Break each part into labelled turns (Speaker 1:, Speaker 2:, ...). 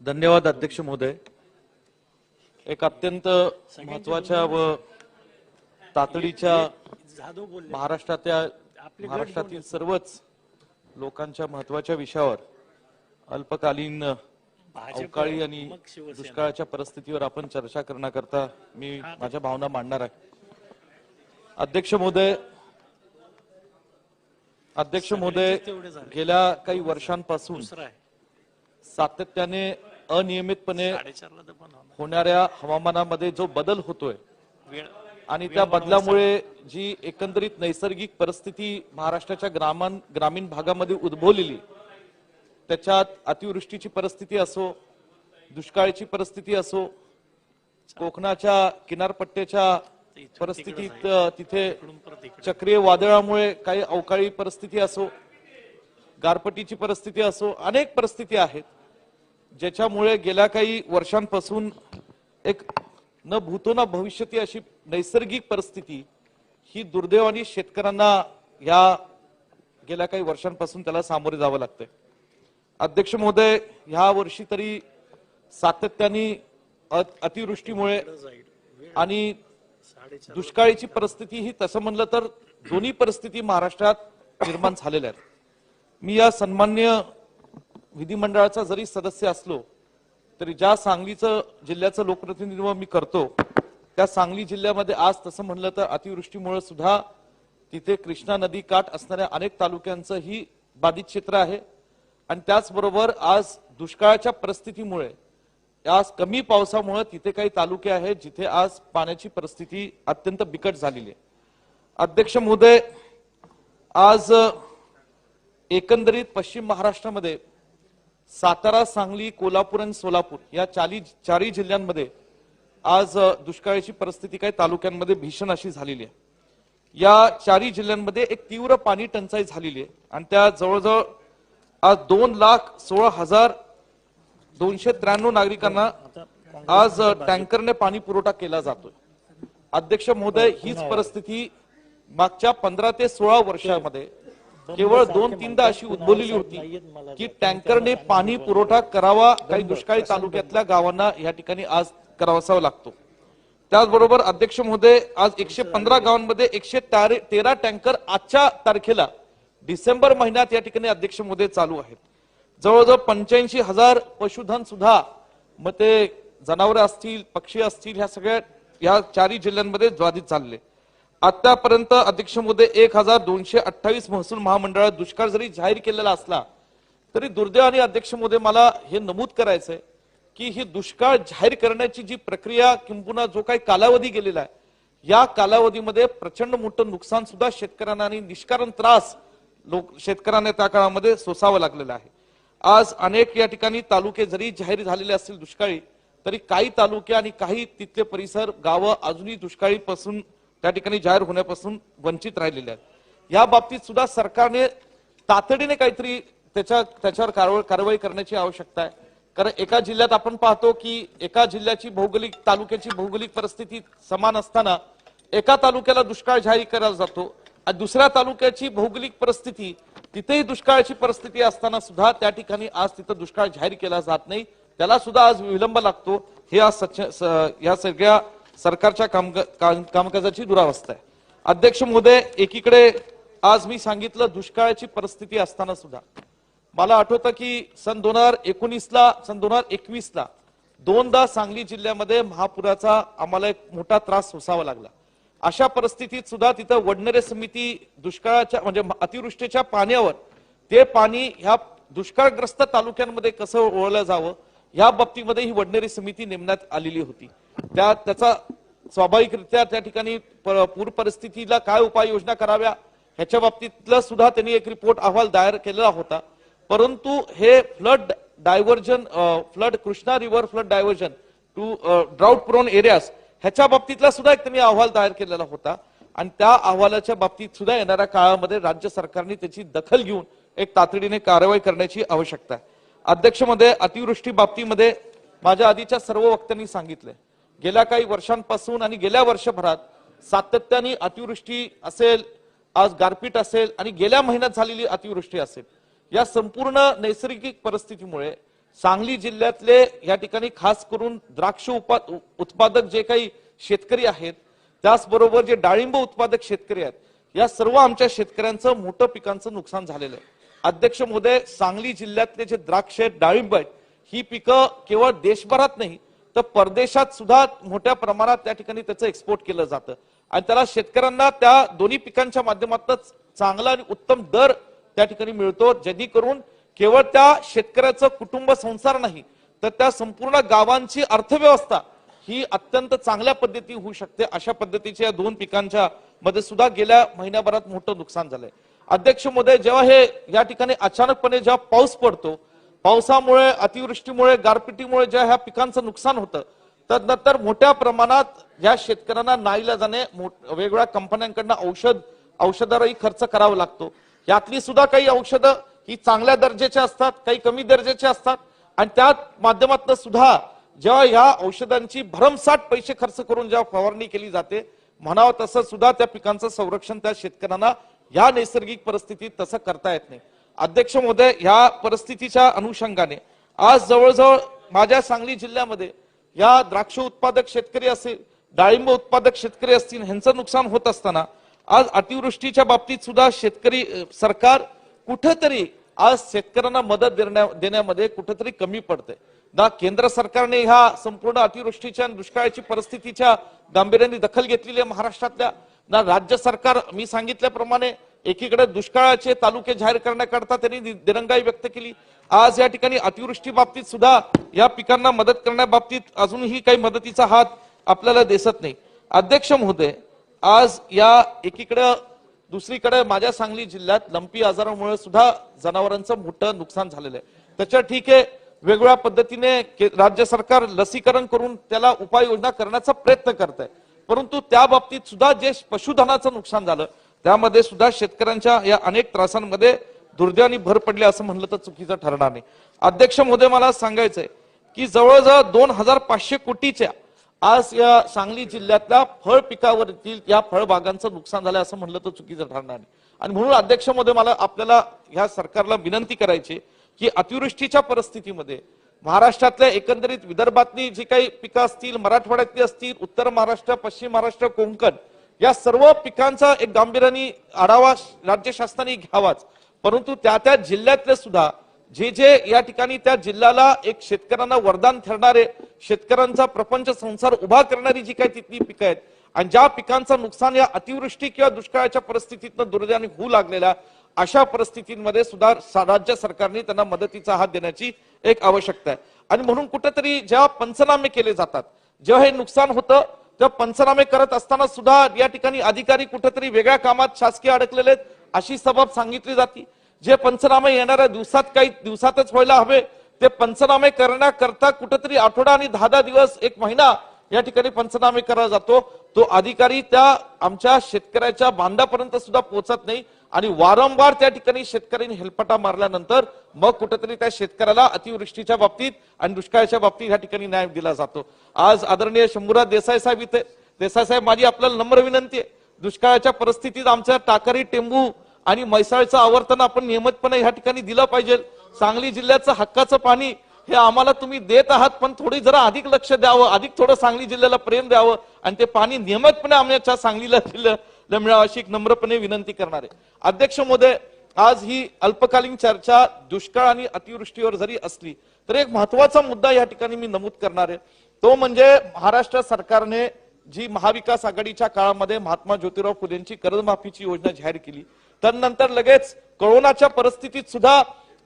Speaker 1: धन्यवाद अध्यक्ष महोदय। एक अत्यंत महत्त्वाच्या व तातडीच्या महाराष्ट्रातील सर्वच लोकांच्या महत्त्वाच्या विषयावर अल्पकालीन अवकाळी आणि दुष्काळाच्या परिस्थितीवर आपण चर्चा करण्याकरता मी माझ्या भावना मांडणार आहे। अध्यक्ष महोदय गेल्या काही वर्षांपासून सातत्याने अनियमितपणे होणाऱ्या हवामानामध्ये जो बदल होतोय आणि त्या बदलामुळे जी एकंदरीत नैसर्गिक परिस्थिती महाराष्ट्राच्या ग्रामीण भागामध्ये उद्भवलेली, त्याच्यात अतिवृष्टीची परिस्थिती असो, दुष्काळाची परिस्थिती असो, कोकणाच्या किनारपट्ट्याच्या परिस्थितीत तिथे चक्रीय वादळामुळे काही अवकाळी परिस्थिती असो, गारपटीची परिस्थिती असो, अनेक परिस्थिती आहेत ज्याच्यामुळे गेल्या काही वर्षांपासून एक न भूतो न भविष्यती अशी नैसर्गिक परिस्थिती ही दुर्दैवाने शेतकऱ्यांना या गेल्या काही वर्षांपासून त्याला सामोरे जावं लागतंय। अध्यक्ष महोदय, ह्या वर्षी तरी सातत्याने अतिवृष्टीमुळे आणि दुष्काळाची परिस्थिती ही तसं म्हणलं तर दोन्ही परिस्थिती महाराष्ट्रात निर्माण झालेल्या आहेत। मी या सन्मान्य विधिमंडळाचा जरी सदस्य असलो तरी ज्या सांगलीचं जिल्ह्याचं लोकप्रतिनिधित्व मी करतो त्या सांगली जिल्ह्यामध्ये आज तसं म्हणलं तर अतिवृष्टीमुळे सुद्धा तिथे कृष्णा नदी काठ असणाऱ्या अनेक तालुक्यांचं ही बाधित क्षेत्र आहे आणि त्याचबरोबर आज दुष्काळाच्या परिस्थितीमुळे आज कमी पावसामुळे तिथे काही तालुके आहेत जिथे आज पाण्याची परिस्थिती अत्यंत बिकट झालेली आहे। अध्यक्ष महोदय, आज एकंदरीत पश्चिम महाराष्ट्रामध्ये सातारा, सांगली, कोल्हापूर आणि सोलापूर या चारही जिल्ह्यांमध्ये आज दुष्काळाची परिस्थिती काही तालुक्यांमध्ये भीषण अशी झालेली आहे। या चारही जिल्ह्यांमध्ये एक तीव्र पाणी टंचाई झालेली आहे आणि त्या जवळजवळ आज 2,16,293 नागरिकांना आज टँकरने पाणी पुरवठा केला जातोय। अध्यक्ष महोदय, हीच परिस्थिती मागच्या 15 ते 16 वर्षांमध्ये केवळ 2-3दा अशी उद्भवलेली होती की टँकरने पाणी पुरवठा करावा काही दुष्काळी तालुक्यातल्या गावांना या ठिकाणी आज करावासा लागतो। त्याचबरोबर अध्यक्ष महोदय, आज 115 गावांमध्ये 113 टँकर आजच्या तारखेला डिसेंबर महिन्यात या ठिकाणी अध्यक्ष महोदय चालू आहेत। जवळजवळ 85,000 पशुधन सुद्धा, मग ते जनावरे असतील, पक्षी असतील, ह्या सगळ्या या चारही जिल्ह्यांमध्ये बाधित झालेले। आतापर्यंत अध्यक्ष महोदय 1,228 महसूल महामंडळात दुष्काळ जरी जाहीर केलेला असला तरी दुर्दैवाने अध्यक्ष महोदय मला हे नमूद करायचंय की ही दुष्काळ जाहीर करण्याची जी प्रक्रिया किंबहुना जो काही कालावधी गेलेला आहे या कालावधीमध्ये प्रचंड मोठं नुकसान सुद्धा शेतकऱ्यांना आणि निष्कारण त्रास शेतकऱ्यांना त्या काळामध्ये सोसावं लागलेलं आहे। आज अनेक या ठिकाणी तालुके जरी जाहीर झालेले असतील दुष्काळी, तरी काही तालुके आणि काही तिथले परिसर गावं अजूनही दुष्काळीपासून त्या ठिकाणी जाहीर होण्यापासून वंचित राहिलेले आहेत। या बाबतीत सुद्धा सरकारने तातडीने काहीतरी त्याच्यावर कारवाई करण्याची आवश्यकता आहे। कारण एका जिल्ह्यात आपण पाहतो की एका जिल्ह्याची तालुक्याची भौगोलिक परिस्थिती समान असताना एका तालुक्याला दुष्काळ जाहीर केला जातो आणि दुसऱ्या तालुक्याची भौगोलिक परिस्थिती तिथेही दुष्काळाची परिस्थिती असताना सुद्धा त्या ठिकाणी आज तिथं दुष्काळ जाहीर केला जात नाही, त्याला सुद्धा आज विलंब लागतो। हे आज या सगळ्या सरकारच्या कामकाजाची दुरावस्था आहे। अध्यक्ष महोदय, एकीकडे आज मी सांगितलं दुष्काळाची परिस्थिती असताना सुद्धा मला आठवतं की सन 2019ला दोनदा सांगली जिल्ह्यामध्ये महापुराचा आम्हाला एक मोठा त्रास सोसावा लागला। अशा परिस्थितीत सुद्धा तिथं वडनेरे समिती दुष्काळाच्या म्हणजे अतिवृष्टीच्या पाण्यावर ते पाणी ह्या दुष्काळग्रस्त तालुक्यांमध्ये कसं ओळलं जावं या बाबतीमध्ये ही वडनेरी समिती नेमण्यात आलेली होती। त्याचा स्वाभाविकरित्या त्या ठिकाणी पूर परिस्थितीला काय उपाययोजना कराव्या ह्याच्या बाबतीतला सुद्धा त्यांनी एक रिपोर्ट अहवाल दायर केलेला होता। परंतु हे Krishna river flood diversion to drought prone areas ह्याच्या बाबतीतला सुद्धा एक त्यांनी अहवाल तयार केलेला होता आणि त्या अहवालाच्या बाबतीत सुद्धा येणाऱ्या काळामध्ये राज्य सरकारने त्याची दखल घेऊन एक तातडीने कारवाई करण्याची आवश्यकता आहे। अध्यक्ष महोदय, अतिवृष्टी बाबतीमध्ये माझ्या आधीच्या सर्व वक्त्यांनी सांगितले गेल्या काही वर्षांपासून आणि गेल्या वर्षभरात सातत्याने अतिवृष्टी असेल, आज गारपीट असेल आणि गेल्या महिन्यात झालेली अतिवृष्टी असेल, या संपूर्ण नैसर्गिक परिस्थितीमुळे सांगली जिल्ह्यातले या ठिकाणी खास करून द्राक्ष उत्पादक जे काही शेतकरी आहेत, त्याचबरोबर जे डाळिंब उत्पादक शेतकरी आहेत, या सर्व आमच्या शेतकऱ्यांचं मोठं पिकांचं नुकसान झालेलं आहे. अध्यक्ष महोदय, सांगली जिल्ह्यातले जे द्राक्ष आहेत, डाळिंब आहेत, ही पिकं केवळ देशभरात नाही तर परदेशात सुद्धा मोठ्या प्रमाणात त्या ठिकाणी त्याचं एक्सपोर्ट केलं जातं आणि त्याला शेतकऱ्यांना त्या दोन्ही पिकांच्या माध्यमातून चांगला आणि उत्तम दर त्या ठिकाणी मिळतो, जेणेकरून केवळ त्या शेतकऱ्याचं कुटुंब संसार नाही तर त्या संपूर्ण गावांची अर्थव्यवस्था ही अत्यंत चांगल्या पद्धती होऊ शकते. अशा पद्धतीच्या या दोन पिकांच्या मध्ये सुद्धा गेल्या महिन्याभरात मोठं नुकसान झालंय. अध्यक्ष महोदय, जेव्हा हे या ठिकाणी अचानकपणे जेव्हा पाऊस पडतो, पावसामुळे, अतिवृष्टीमुळे, गारपिटीमुळे ज्या ह्या पिकांचं नुकसान होतं, त्यानंतर मोठ्या प्रमाणात या शेतकऱ्यांना नाईलाजाने वेगवेगळ्या कंपन्यांकडून औषधावरही खर्च करावा लागतो. यातली सुद्धा काही औषधं ही चांगल्या दर्जाची असतात, काही कमी दर्जाची असतात आणि त्या माध्यमातून सुद्धा जेव्हा या औषधांची भरमसाठ पैसे खर्च करून जेव्हा फवारणी केली जाते, म्हणावं तसं सुद्धा त्या पिकांचं संरक्षण त्या शेतकऱ्यांना या नैसर्गिक परिस्थितीत तसं करता येत नाही. अध्यक्ष महोदय, या परिस्थितीच्या अनुषंगाने आज जवळजवळ माझ्या सांगली जिल्ह्यामध्ये या द्राक्ष उत्पादक शेतकरी असेल, डाळिंब उत्पादक शेतकरी असतील, ह्यांचं नुकसान होत असताना आज अतिवृष्टीच्या बाबतीत सुद्धा शेतकरी सरकार कुठेतरी आज शेतकऱ्यांना मदत देण्यामध्ये कुठेतरी कमी पडते ना. केंद्र सरकारने ह्या संपूर्ण अतिवृष्टीच्या दुष्काळाची परिस्थितीच्या गांभीर्याने दखल घेतलेली आहे महाराष्ट्रातल्या ना. राज्य सरकार, मी सांगितल्याप्रमाणे, एकीकडे दुष्काळाचे तालुके जाहीर करण्याकरता त्यांनी दिरंगाई व्यक्त केली. आज या ठिकाणी अतिवृष्टी बाबतीत सुद्धा या पिकांना मदत करण्याबाबतीत अजूनही काही मदतीचा हात आपल्याला दिसत नाही. अध्यक्ष महोदय, आज या एकीकडे दुसरीकडे माझ्या सांगली जिल्ह्यात लंपी आजारामुळे सुद्धा जनावरांचं मोठं नुकसान झालेलं आहे. त्याच्या ठीक आहे, वेगवेगळ्या पद्धतीने राज्य सरकार लसीकरण करून त्याला उपाययोजना करण्याचा प्रयत्न करत आहे, परंतु त्या बाबतीत सुद्धा जे पशुधनाचं नुकसान झालं त्यामध्ये सुद्धा शेतकऱ्यांच्या या अनेक त्रासांमध्ये दुर्दैवाने भर पडली असं म्हणलं तर चुकीचं ठरणार नाही. अध्यक्ष महोदय, मला सांगायचंय की जवळजवळ 2500 कोटीच्या आज या सांगली जिल्ह्यातल्या फळ पिकावरील या फळबागांचं नुकसान झालं असं म्हणलं तर चुकीचं ठरणार नाही. आणि म्हणून अध्यक्ष महोदय, मला आपल्याला ह्या सरकारला विनंती करायची की अतिवृष्टीच्या परिस्थितीमध्ये महाराष्ट्रातल्या एकंदरीत विदर्भातली जी काही पिकं असतील, मराठवाड्यातली असतील, उत्तर महाराष्ट्र, पश्चिम महाराष्ट्र, कोकण, या सर्व पिकांचा एक गांभीर्याने आढावा राज्य शासनाने घ्यावाच, परंतु त्या जिल्ह्यातले सुद्धा जे या ठिकाणी त्या जिल्ह्याला एक शेतकऱ्यांना वरदान ठरणारे, शेतकऱ्यांचा प्रपंच संसार उभा करणारी जी काही तिथली पिकं आहेत आणि ज्या पिकांचं नुकसान या अतिवृष्टी किंवा दुष्काळाच्या परिस्थितीतनं दुर्दैवाने होऊ लागलेल्या अशा परिस्थितींमध्ये सुद्धा राज्य सरकारने त्यांना मदतीचा हात देण्याची एक आवश्यकता आहे. आणि म्हणून कुठेतरी जेव्हा पंचनामे केले जातात, जेव्हा हे नुकसान होतं, तेव्हा पंचनामे करत असताना सुद्धा या ठिकाणी अधिकारी कुठेतरी वेगळ्या कामात शासकीय अडकलेले आहेत अशी सबब सांगितली जाते. जे पंचनामे येणाऱ्या काही दिवसातच व्हायला हवे, ते पंचनामे करण्याकरता कुठेतरी आठवडा आणि 10 दिवस, 1 महिना या ठिकाणी पंचनामे करायला जातो. तो अधिकारी त्या आमच्या शेतकऱ्याच्या बांधापर्यंत सुद्धा पोहोचत नाही आणि वारंवार त्या ठिकाणी शेतकऱ्यांनी हेलपाटा मारल्यानंतर मग कुठेतरी त्या शेतकऱ्याला अतिवृष्टीच्या बाबतीत आणि दुष्काळाच्या बाबतीत या ठिकाणी न्याय दिला जातो. आज आदरणीय शंभूराज देसाई साहेब इथे, देसाई साहेब, माझी आपल्याला नम्र विनंती आहे, दुष्काळाच्या परिस्थितीत आमच्या टाकरी, टेंबू आणि म्हैसाळचं आवर्तन आपण नियमितपणे या ठिकाणी दिलं पाहिजे. सांगली जिल्ह्याचं हक्काचं पाणी हे आम्हाला तुम्ही देत आहात, पण थोडी जरा अधिक लक्ष द्यावं, अधिक थोडं सांगली जिल्ह्याला प्रेम द्यावं आणि ते पाणी नियमितपणे आमच्या सांगलीला मिळावं अशी एक नम्रपणे विनंती करणार आहे. अध्यक्ष महोदय, आज ही अल्पकालीन चर्चा दुष्काळ आणि अतिवृष्टीवर जरी असली तर एक महत्वाचा मुद्दा या ठिकाणी मी नमूद करणार आहे, तो म्हणजे महाराष्ट्र सरकारने जी महाविकास आघाडीच्या काळामध्ये महात्मा ज्योतिराव फुलेंची कर्जमाफीची योजना जाहीर केली, त्यानंतर लगेच कोरोनाच्या परिस्थितीत सुद्धा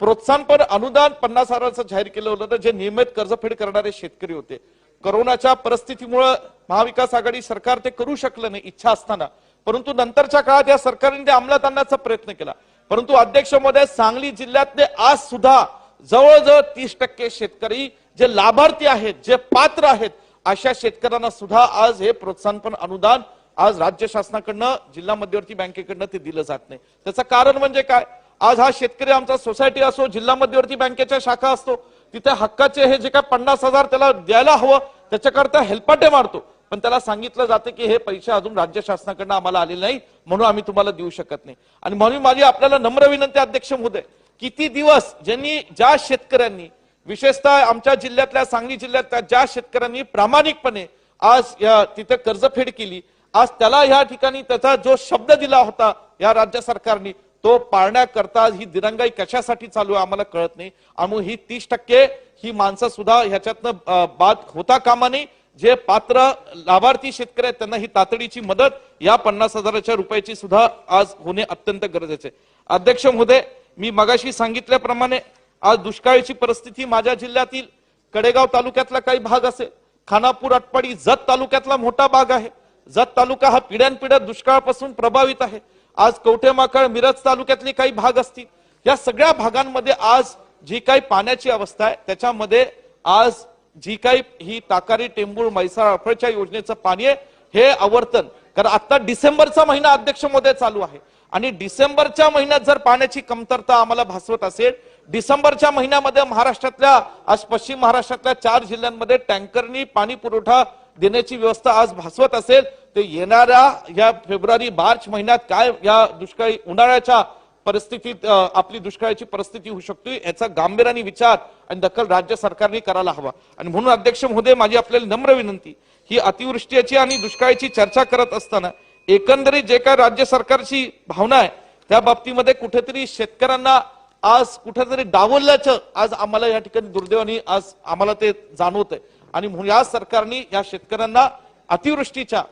Speaker 1: प्रोत्साहनपर अनुदान 50,000चं जाहीर केलं होतं, जे नियमित कर्जफेड करणारे शेतकरी होते. कोरोनाच्या परिस्थितीमुळे महाविकास आघाडी सरकार ते करू शकलं नाही इच्छा असताना, परंतु नंतरच्या काळात या सरकारने ते अंमलात आणण्याचा प्रयत्न केला. परंतु अध्यक्ष महोदय, सांगली जिल्ह्यातले आज सुद्धा जवळजवळ 30% शेतकरी जे लाभार्थी आहेत, जे पात्र आहेत, अशा शेतकऱ्यांना सुद्धा आज हे प्रोत्साहनपर अनुदान आज राज्य शासनाकडनं, जिल्हा मध्यवर्ती बँकेकडनं ते दिलं जात नाही. त्याचं कारण म्हणजे काय? आज हा शेतकरी आमचा सोसायटी असो, जिल्हा मध्यवर्ती बँकेच्या शाखा असतो, तिथे हक्काचे हे जे काय 50,000 त्याला द्यायला हवं त्याच्याकरता हेलपाटे मारतो, पण त्याला सांगितलं जाते की हे पैसे अजून राज्य शासनाकडनं आम्हाला आलेले नाही, म्हणून आम्ही तुम्हाला देऊ शकत नाही. आणि म्हणून माझी आपल्याला नम्र विनंती अध्यक्ष महोदय, किती दिवस ज्या शेतकऱ्यांनी विशेषतः आमच्या जिल्ह्यातल्या सांगली जिल्ह्यातल्या ज्या शेतकऱ्यांनी प्रामाणिकपणे आज तिथे कर्जफेड केली, आज त्याला या ठिकाणी त्याचा जो शब्द दिला होता या राज्य सरकारने तो पाळण्याकरता ही दिरंगाई कशासाठी चालू आहे आम्हाला कळत नाही. आणि ही 30% ही माणसं सुद्धा ह्याच्यातनं बाद होता कामा नये. जे पात्र लाभार्थी शेतकरी आहेत त्यांना ही तातडीची मदत या 50,000 रुपयाची सुद्धा आज होणे अत्यंत गरजेचे आहे. अध्यक्ष महोदय, मी मगाशी सांगितल्याप्रमाणे आज दुष्काळाची परिस्थिती माझ्या जिल्ह्यातील कडेगाव तालुक्यातला काही भाग असेल, खानापूर, आटपाडी, जत तालुक्यातला मोठा भाग आहे. जत तालुका हा पिढ्यानपिढ्या दुष्काळापासून प्रभावित आहे. आज कवठेमहांकाळ, मिरज तालुक्यातले काही भाग असतील, या सगळ्या भागांमध्ये आज जी काही पाण्याची अवस्था आहे त्याच्यामध्ये आज जी काही ही ताकारी, टेंभूळ, म्हैसाळ, अफळच्या योजनेचं पाणी आहे हे आवर्तन, कारण आता डिसेंबरचा महिना अध्यक्ष महोदय चालू आहे आणि डिसेंबरच्या महिन्यात जर पाण्याची कमतरता आम्हाला भासवत असेल, डिसेंबरच्या महिन्यामध्ये महाराष्ट्रातल्या आज पश्चिम महाराष्ट्रातल्या 4 जिल्ह्यांमध्ये टँकरनी पाणी पुरवठा देण्याची व्यवस्था आज भासवत असेल, तर येणाऱ्या या फेब्रुवारी मार्च महिन्यात काय या दुष्काळी उन्हाळ्याच्या परिस्थितीत आपली दुष्काळाची परिस्थिती होऊ शकते याचा गांभीर्याने विचार आणि दखल राज्य सरकारने करायला हवा. आणि म्हणून अध्यक्ष महोदय, माझी आपल्याला नम्र विनंती, ही अतिवृष्टीची आणि दुष्काळाची चर्चा करत असताना एकंदरीत जे काय राज्य सरकारची भावना आहे त्या बाबतीमध्ये कुठेतरी शेतकऱ्यांना आज कुठेतरी डावलल्याचं आज आम्हाला या ठिकाणी दुर्दैवाने आज आम्हाला ते जाणवतंय. आणि म्हणून या सरकारने या शेतकऱ्यांना अतिवृष्टीच्या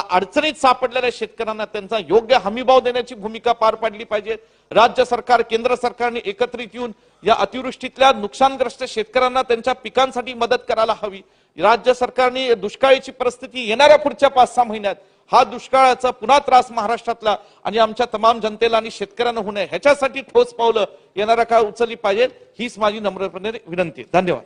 Speaker 1: अडचणीत सापडलेल्या शेतकऱ्यांना त्यांचा योग्य हमीभाव देण्याची भूमिका पार पाडली पाहिजे. राज्य सरकार, केंद्र सरकारने एकत्रित येऊन या अतिवृष्टीतल्या नुकसानग्रस्त शेतकऱ्यांना त्यांच्या पिकांसाठी मदत करायला हवी. राज्य सरकारने दुष्काळाची परिस्थिती येणाऱ्या पुढच्या 5-6 महिन्यात हा दुष्काळाचा पुन्हा त्रास महाराष्ट्रातला आणि आमच्या तमाम जनतेला आणि शेतकऱ्यांना होऊ नये ह्याच्यासाठी ठोस पावलं येणाऱ्या काळ उचलली पाहिजे, हीच माझी नम्रपणे विनंती. धन्यवाद.